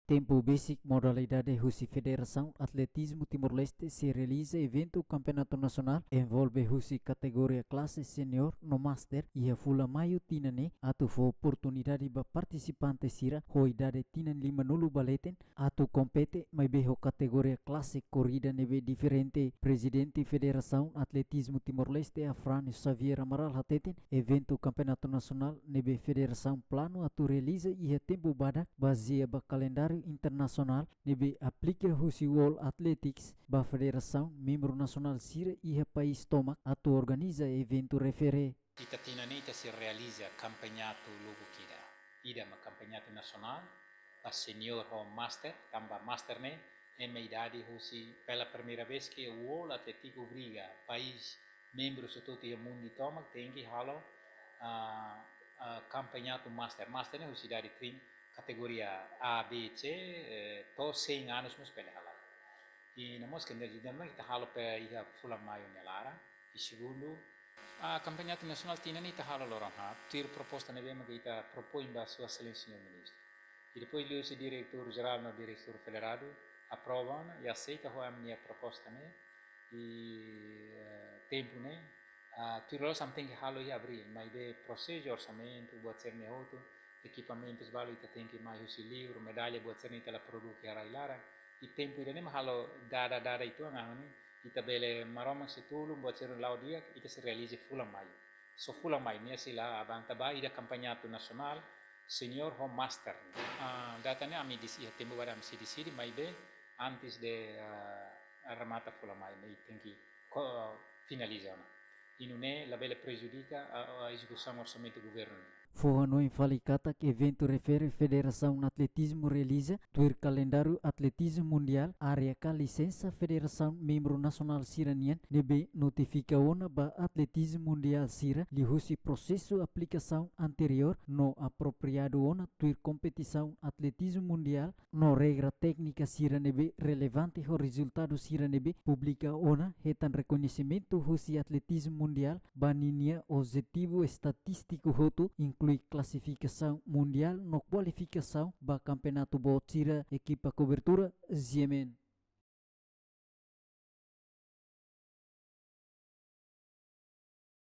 Tempo basic modalidade Rusi Federação Atletismo Timor-Leste se realiza evento Campeonato Nacional envolve Rusi categoria classe senior no Master e a fula maio tinane atu fo oportunidade ba participante sira ho idade tinan 50 baleten atu compete mai beho categoria classe corrida neve diferente presidente Federação Atletismo Timor-Leste Afran Xavier Amaral hateten evento Campeonato Nacional neve Federação plano atu realiza e a tempo badak baseia ba calendário internacional nebe aplica Rusi World Athletics ba Federação membro nacional sira e a país tomak atu organiza evento refere. Itatinanita si realizza campegnato Lugo Kida. Ida ma campegnato nazionale, a senior o master, tamba master ne, e me idadi Rusi per la prima vez che World Athletics obriga país membro su tutti i mondi tomak tengi halo campegnato master. Master ne Rusi idadi trim categoria A, B, C, to 100 anos nos pele halal. E na mosca energia kita halo per iha fula maio nelara. E segundo, a campagnato nacional tinha nem halo lorong ha. Tir proposta neve que kita propõe ba sua excelência ministro. E depois o diretor geral no diretor federado aprovam e aceita a minha proposta né. E tempo né. Tirou something que halo ia abrir, mas de processo orçamento buat ser nehoto. Equipamentos vale ita tem que mais usi livro, medalha buat ser ita la produk ya railara. I tempo ida ne mahalo dada itu angani ita bele maromang setulu buat ser lau dia ita se realize fulang mai. So fulang mai ne sila abang taba ida campagnato nacional senior home master. Data ne ami disi tempo badam si disi mai be antes de remata fulang mai ne tem que finalizar. E não é la bele prejudica a execução orçamento do governo. Forrano em Falicata que evento refere Federação Atletismo realiza tuir calendário Atletismo Mundial área ka licença Federação membro nacional siranian nebe notifica ona ba Atletismo Mundial sira li husi processo aplicação anterior no apropriado ona tuir competição Atletismo Mundial no regra técnica sira nebe relevante o resultado sira nebe publica ona hetan reconhecimento husi Atletismo Mundial baninia objetivo estatístico hoto inclui classificação mundial no qualificação ba campeonato botira equipa cobertura Ziemen.